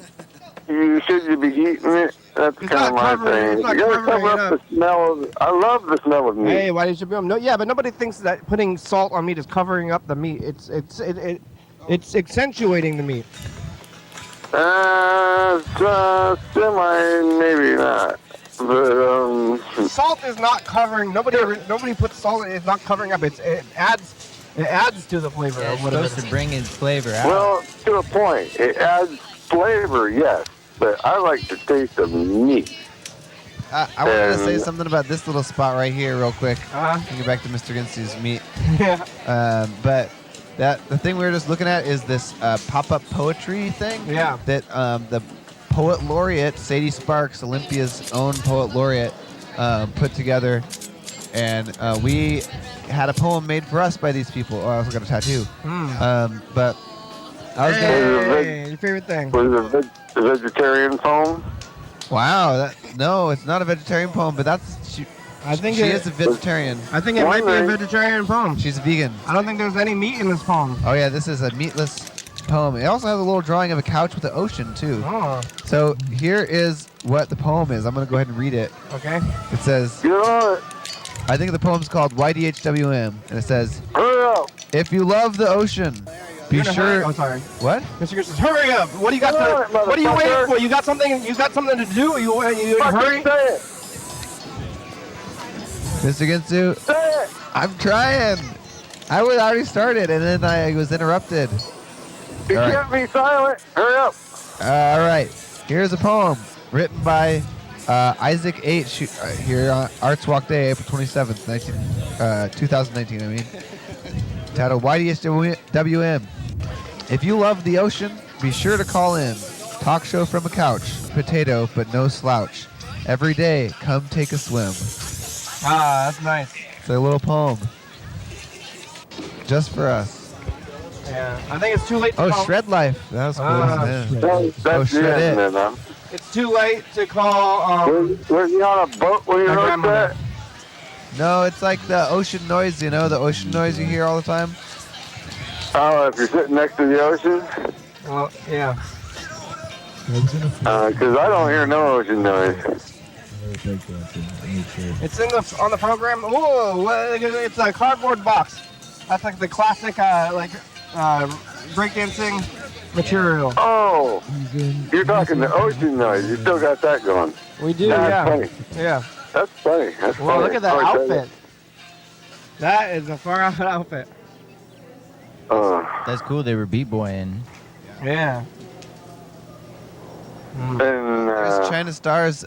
you be heating it. That's It's kind of not my covering- thing. it's not You gotta covering cover it up up. the smell of. I love the smell of meat. Hey, YDHWM. No, yeah, but nobody thinks that putting salt on meat is covering up the meat. It's accentuating the meat. Semi, maybe not. But Salt is not covering. Nobody puts salt. It's not covering up. It adds to the flavor. Yeah, or it's whatever. supposed to bring its flavor out. well, to a point, it adds flavor, yes. But I like the taste of meat. I wanted to say And- something about this little spot right here, real quick. Uh-huh. Get back to Mr. Ginsty's meat. Yeah. But the thing we were just looking at is this pop-up poetry thing. Yeah. That the poet laureate Sadie Sparks, Olympia's own poet laureate, put together, and we had a poem made for us by these people. Oh, I also got a tattoo. But I was gonna. Hey, your favorite thing. Was it a vegetarian poem? Wow. No, it's not a vegetarian poem, but she is a vegetarian. I think it might be a vegetarian poem. She's a vegan. I don't think there's any meat in this poem. Oh yeah, this is a meatless poem. It also has a little drawing of a couch with the ocean too. Oh. So here is what the poem is. I'm gonna go ahead and read it. Okay. It says, I think the poem's called YDHWM, and it says, hurry up. If you love the ocean, be You're gonna sure. hurry- Oh, sorry. What? Mr. Chris says, hurry up! What do you got? Hurry, What are you waiting motherfucker. for? You got something? You got something to do? You in a Fucking hurry? say it. Mr. Ginsu, Say it. I'm trying. I was already started, and then I was interrupted. You All right. can't be silent. Hurry up. All right. Here's a poem written by Isaac H. Here on Arts Walk Day, April 27th, 2019. I mean, titled YDHWM. If you love the ocean, be sure to call in. Talk show from a couch. Potato, but no slouch. Every day, come take a swim. Ah, that's nice. It's a little poem. Just for us. Yeah. I think it's too late to Oh, call. Shred Life. That was cool. Ah, Yeah. That's Oh, the shred end, it. then, huh? It's too late to call. Was he on a boat when you My wrote grandmother. that? No, it's like the ocean noise, you know, the ocean noise you hear all the time. Oh, if you're sitting next to the ocean? Well, yeah. Because I don't hear no ocean noise. It's on the program. Whoa! It's a cardboard box. That's like the classic breakdancing material. Oh, you're talking the ocean noise. You still got that going. We do, That's yeah. funny. Yeah. That's funny. That's Well, funny. look at that I'll tell you. outfit. That is a far out outfit. That's cool. They were b-boying. Yeah. And, There's China Stars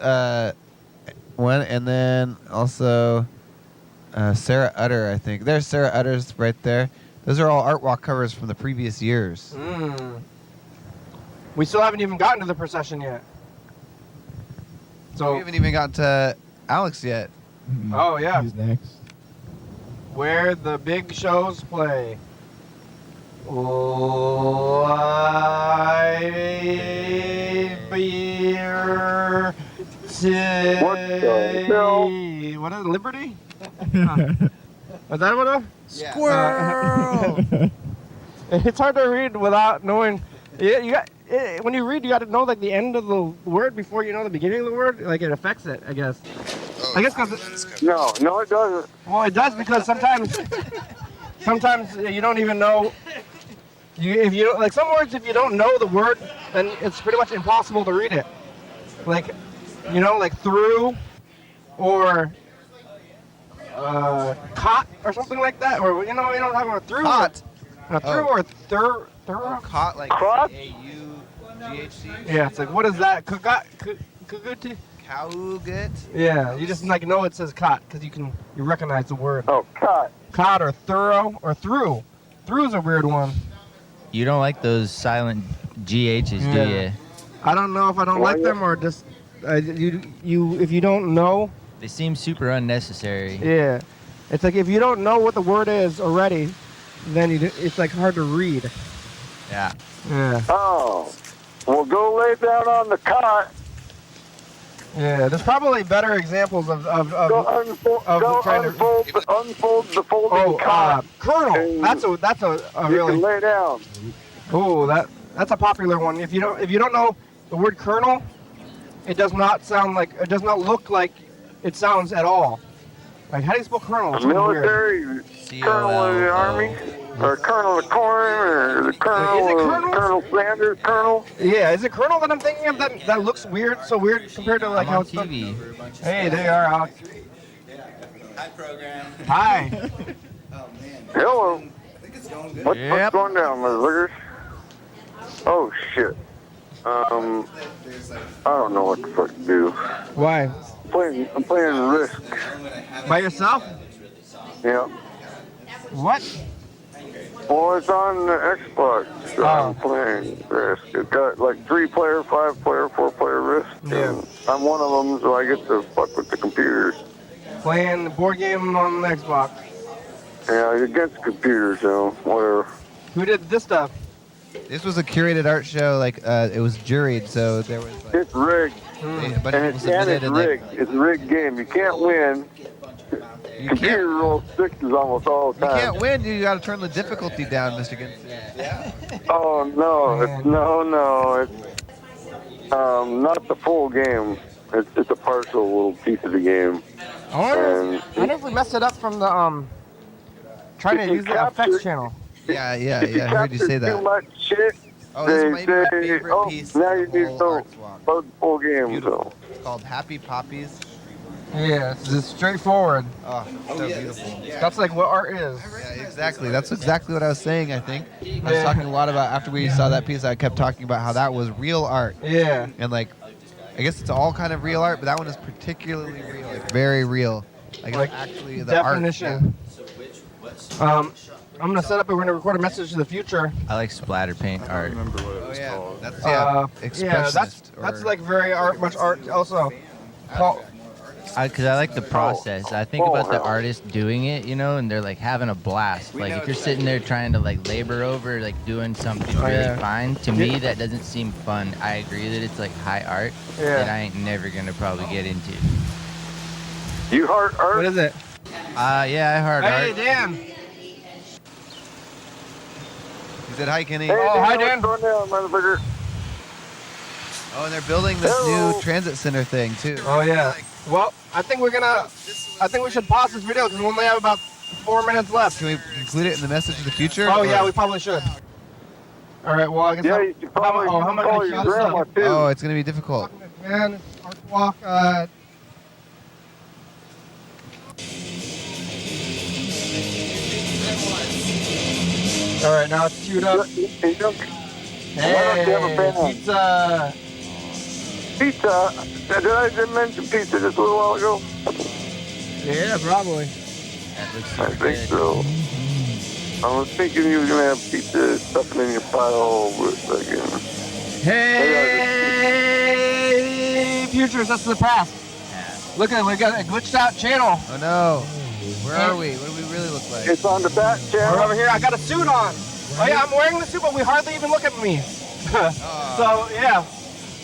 one, and then also Sarah Utter, I think. There's Sarah Utter's right there. Those are all art walk covers from the previous years. We still haven't even gotten to the procession yet. So We haven't even gotten to Alex yet. Oh, yeah. He's next. Where the big shows play. Beer. What is it, Liberty? Is that what it? Squirrel! It's hard to read without knowing. When you read, you got to know like the end of the word before you know the beginning of the word. Like it affects it, I guess. I guess because no, it doesn't. well, it does because sometimes you don't even know. If you like some words, if you don't know the word, then it's pretty much impossible to read it. Like, like through, or caught, or something like that, or you know what I'm talking about through. Caught. Through or through. Caught like Cross? C-A-U-G-H-C? Yeah, it's like what is that? Kuguti? Kaugut? Yeah, you just like know it says caught because you recognize the word. Oh, caught. Caught or thorough or through. Through's a weird one. You don't like those silent GHs, do Yeah. you? I don't know if I don't like them or just if you don't know They seem super unnecessary. Yeah. It's like if you don't know what the word is already, then it's like hard to read. Yeah. Yeah. Oh, well, go lay down on the cot. Yeah. There's probably better examples of Go unfold the folding cot. Colonel. and That's a You really. can lay down. Oh, that's a popular one. If you don't know the word colonel, it does not look like it sounds at all. Like, how do you spell colonel? A It's really weird. military colonel of the army, or colonel of the corn, or the colonel Is it of colonel? Colonel Sanders, colonel. Yeah, is it colonel that I'm thinking of? That looks weird, so weird compared to like I'm how on it's TV. Hey, there you are, Alex. Hi, program. Hi. Oh, man. Hello. I think it's going good. What's Yep. going down, motherfuckers? Oh shit. There's like, I don't know what the fuck to do. Why? I'm playing Risk. By yourself? Yeah. What? Well, it's on the Xbox. So I'm playing Risk. It's got like 3-player, 5-player, 4-player Risk. Yeah. And I'm one of them, so I get to fuck with the computers. Playing the board game on the Xbox. Yeah, against computers, so whatever. Who did this stuff? This was a curated art show. Like it was juried, so there was like It's rigged. a bunch of And people submitted, it's and like, rigged. It's a rigged game. You can't win. you Computer can't, roll sixes almost all the you time. can't win. You got to turn the difficulty down, Mr. Ginson. Oh no! It's not the full game. It's a partial little piece of the game. I wonder if we messed it up from the trying to If you use the capture- effects channel. Yeah, yeah, If you yeah. I heard you say capture too that. much shit, Oh, this they might be my say, favorite "Oh, piece now of you the need whole to art swap. load the full game." Beautiful. So. It's called Happy Poppies. Yeah, it's just straightforward. Oh, so beautiful. That's like what art is. Yeah, exactly. That's exactly what I was saying, I think. I was talking a lot about, after we saw that piece, I kept talking about how that was real art. Yeah. And like, I guess it's all kind of real art, but that one is particularly real. Like, very real. Like, Like, it's actually the definition. I'm gonna set up. We're gonna record a message to the future. I like splatter paint art. art. Oh, yeah. That's, Yeah, expressionist. that's or- like very much art also. Paul, Because I like the process. I think about the artist doing it, and they're like having a blast. Like if you're sitting there trying to like labor over like doing something really yeah. fine, to me that doesn't seem fun. I agree that it's like high art that I ain't never gonna probably get into. You heart art? what is it? Yeah, I heard Hey, art. Dan. He said, hi, Kenny. Hey, Oh, hi, Dan. What's going down, motherfucker? Oh, and they're building this Hello. new transit center thing, too. Oh yeah. Well, I think we should pause this video because we only have about 4 minutes left. Can we include it in the message of the future? Oh or- yeah, we probably should. All right. Well, I guess. Yeah, you should probably how am I call gonna your cue this grandma, up? too. Oh, it's going to be difficult. Man, Art Walk. All right, now it's queued up. Hey, don't you have a Hey, band? pizza. Pizza? Did I just mention pizza just a little while ago? Yeah, probably. That looks I super think good. so. I was thinking you were going to have pizza stuffing in your pile with fucking... Hey, futures, that's the past. Look at it, we got a glitched out channel. Oh, no. Where are we? What do we really look like? It's on the back We're channel. over here. I got a suit on. Oh yeah, I'm wearing the suit, but we hardly even look at me. So yeah,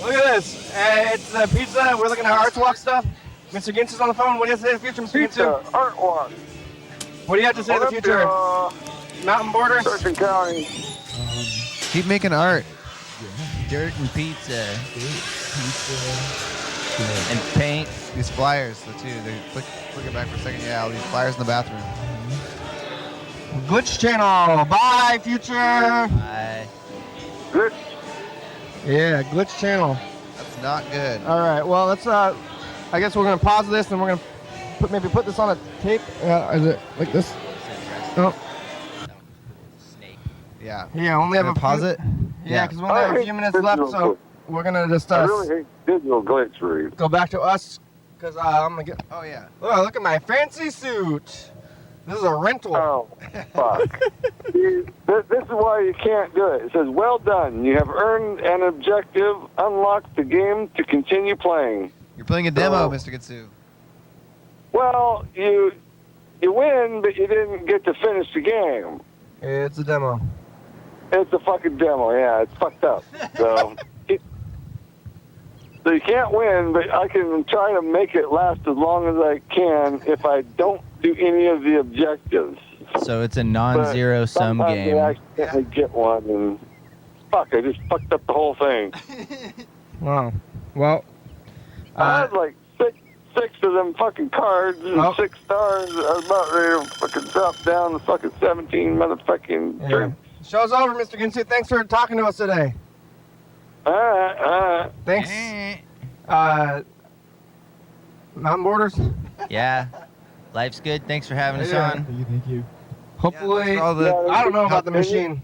look at this. It's pizza. We're looking at Arts Walk stuff. Mr. Gintz is on the phone. What do you have to say to the future, Mr. Pizza, Gintz? Art Walk. What do you have to say to the future? Mountain Borders. Searching County. Keep making art. Dirt and pizza. And paint. These flyers, the two. Click it back for a second. Yeah, all these flyers in the bathroom. Glitch channel. Bye, future. Good. Yeah, glitch channel. That's not good. All right. Well, let's. I guess we're gonna pause this and we're gonna maybe put this on a tape. Is it like this? Oh. Yeah. Yeah. Only have a Pause few, it? Yeah, because we only have a few minutes left, so we're gonna just I really hate digital glitch read. go back to us. Because I'm gonna get. Oh, yeah. Oh, look at my fancy suit. This is a rental. Oh, fuck. This is why you can't do it. It says, well done. You have earned an objective. Unlock the game to continue playing. You're playing a demo, Oh. Mr. Gitsu. Well, you win, but you didn't get to finish the game. It's a demo. It's a fucking demo, yeah. It's fucked up. So, so you can't win, but I can try to make it last as long as I can if I don't do any of the objectives. So it's a non-zero sum Sometimes game. I accidentally get one, and fuck, I just fucked up the whole thing. Wow. Well, I had like six of them fucking cards and 6 stars. I was about ready to fucking drop down the fucking 17 motherfucking drinks. Show's over, Mr. Ginsu. Thanks for talking to us today. All right. Thanks. Mountain Borders? Yeah. Life's good. Thanks for having us on. Thank you. Hopefully, all the- I don't know about the machine.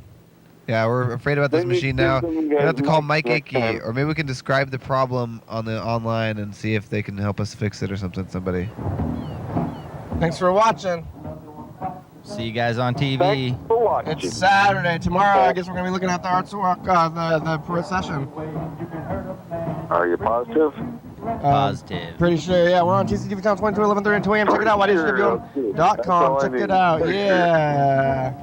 Yeah, we're afraid about this Then you machine give now. them We have to call guys Mike next Icky, time. or maybe we can describe the problem on the online and see if they can help us fix it or something. Somebody. Thanks for watching. See you guys on TV. Thanks for watching. It's Saturday. Tomorrow, I guess we're going to be looking at the arts walk, the procession. Are you positive? Positive. Pretty sure, yeah. We're on TCTV Town 22, 11:30 and 2 a.m. Check it out, YDHWM.com. Check it out, yeah.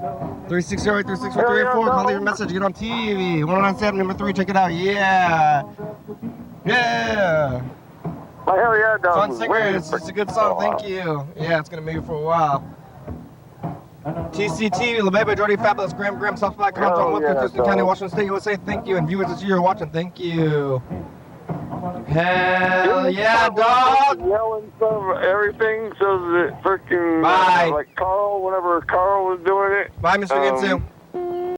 360-836-4384. Call, leave a message. Get on TV. 1097, number 3. Check it out, yeah. Yeah. My hell yeah, dog. Fun was singer. waiting It's for- a good song. Thank you. Yeah, it's going to be for a while. TCT, La Bebe, Jordy, Fabulous, Graham, South Black, Compton, Oh, yeah, Houston County, dog. Washington State, USA. Thank you. And viewers that you're watching, thank you. Hell yeah, dog. Yelling some everything so that freaking Bye. like Carl, whenever Carl was doing it. Bye, Mr. Ginsu.